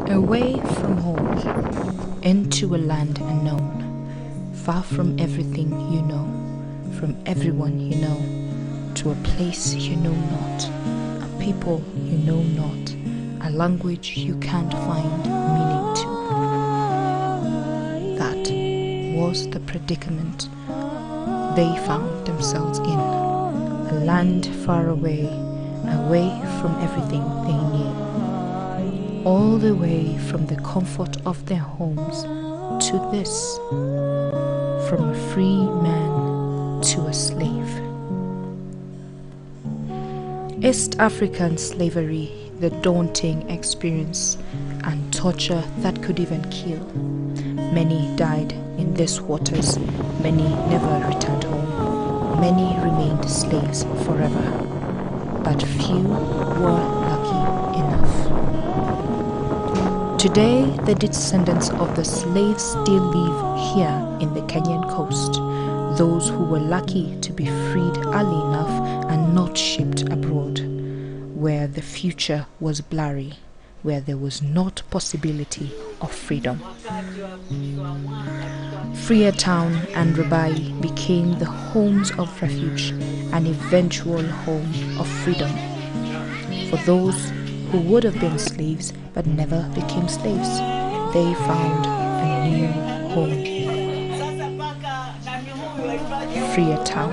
Away from home, into a land unknown, far from everything you know, from everyone you know, to a place you know not, a people you know not, a language you can't find meaning to. That was the predicament they found themselves in, a land far away, away from everything they knew. All the way from the comfort of their homes to this, from a free man to a slave. East African slavery, the daunting experience and torture that could even kill. Many died in these waters, many never returned home, many remained slaves forever, but few were lucky enough. Today, the descendants of the slaves still live here in the Kenyan coast, those who were lucky to be freed early enough and not shipped abroad, where the future was blurry, where there was not possibility of freedom. Freetown and Rubai became the homes of refuge, an eventual home of freedom for those who would have been slaves but never became slaves. They found a new home. Freetown.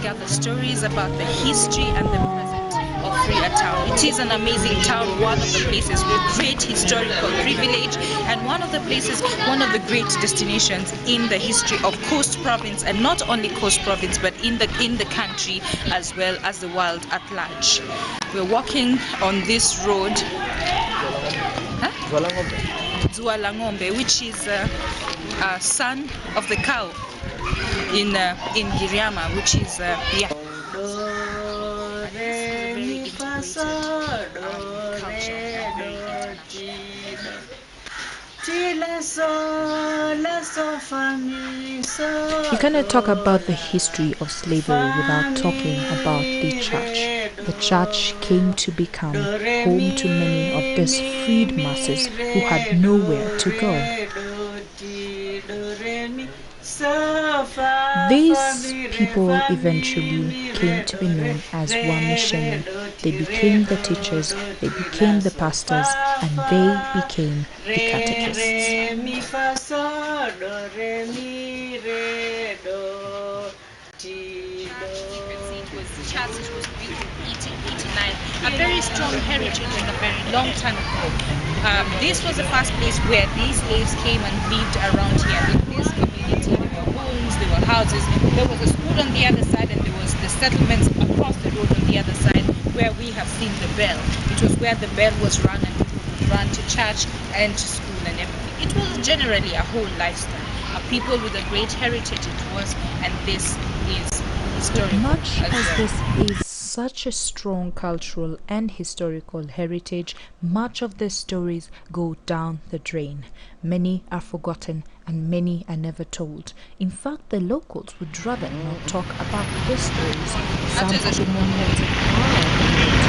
Gather stories about the history and the present of Freetown. It is an amazing town, one of the places with great historical privilege, and one of the great destinations in the history of Coast Province, and not only Coast Province, but in the country as well as the world at large. We're walking on this road, Zualangombe, which is a son of the cow in Giriama, which is You cannot talk about the history of slavery without talking about the church. The church came to become home to many of these freed masses who had nowhere to go. These people eventually came to be known as Wamisheni. They became the teachers, they became the pastors, and they became the catechists. It was built in 1889, a very strong heritage and a very long time ago. This was the first place where these slaves came and lived around here. In this community, there were homes, there were houses, there was a school on the other side, and there was the settlements across the road on the other side where we have seen the bell. It was where the bell was run, and people would run to church and to school and everything. It was generally a whole lifestyle. A people with a great heritage it was, and this is historical. Much as this is such a strong cultural and historical heritage, much of the stories go down the drain. Many are forgotten and many are never told. In fact, the locals would rather not talk about these stories. Some of the monuments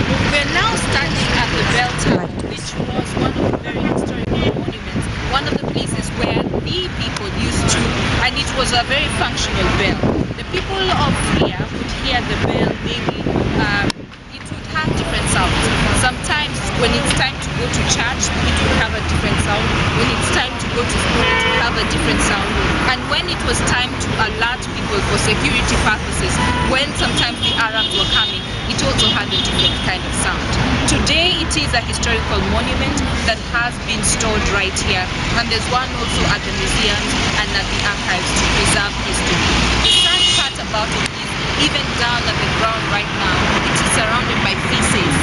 We're now standing at the bell tower, which was one of the very historical monuments, one of the places where the people used to, and it was a very functional bell. The people of Fria would hear the bell daily. It would have different sounds. Sometimes when it's time to go to church, it would have a different sound. When it's time to go to school, it would have a different sound. And when it was time to alert people for security purposes, when sometimes the Arabs were coming, it also had a different kind of sound. Today it is a historical monument that has been stored right here, and there's one also at the museums and at the archives to preserve history. The sad part about it is even down at the ground right now, it is surrounded by feces,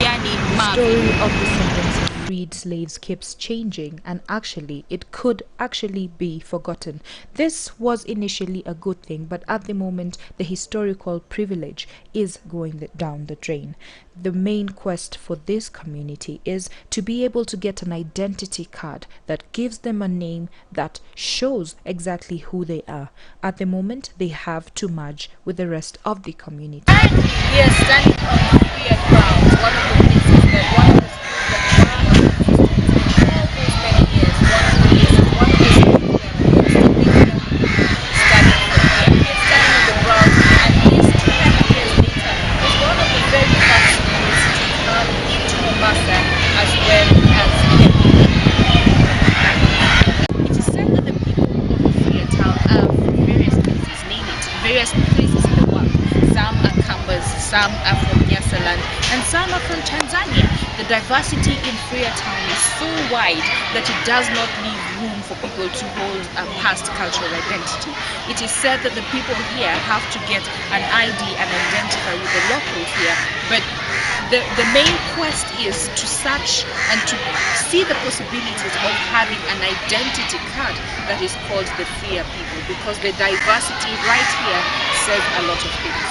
yani mud. story of descendants of freed slaves keeps changing, and actually it could actually be forgotten. This was initially a good thing, but at the moment the historical privilege is going down the drain. The main quest for this community is to be able to get an identity card that gives them a name that shows exactly who they are. At the moment they have to merge with the rest of the community. We are standing on Mafia ground, one of the places that one of the schools that for many years, one of the places, one of the schools that studying from here. We are standing on the ground, and this 200 years later was one of the very first schools to come into Mombasa as well as here. It is said that the people of the Free town are from various places, name it, various places in the world. Some are Kambas, some are from Nyasaland, and some are from Tanzania. The diversity in Freetown is so wide that it does not leave room for people to hold a past cultural identity. It is said that the people here have to get an ID and identify with the locals here, but the main quest is to search and to see the possibilities of having an identity card that is called the Fia people, because the diversity right here says a lot of things.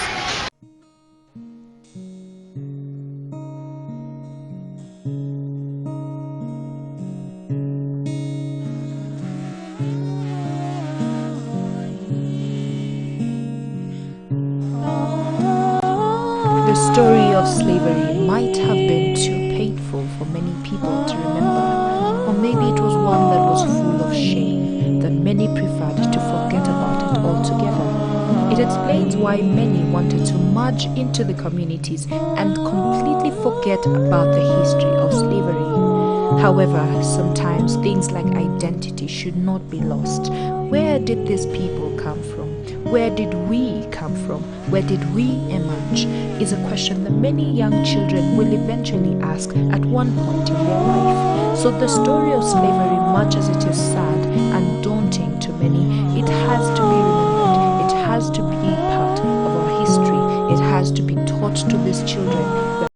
The story of slavery might have been too painful for many people to remember, or maybe it was one that was full of shame that many preferred to forget about it altogether. It explains why many wanted to merge into the communities and completely forget about the history of slavery. However, sometimes things like identity should not be lost. Where did these people come from? Where did we come from? Where did we emerge? Is a question that many young children will eventually ask at one point in their life. So the story of slavery, much as it is sad and daunting to many, it has to be remembered. It has to be part of our history. It has to be taught to these children that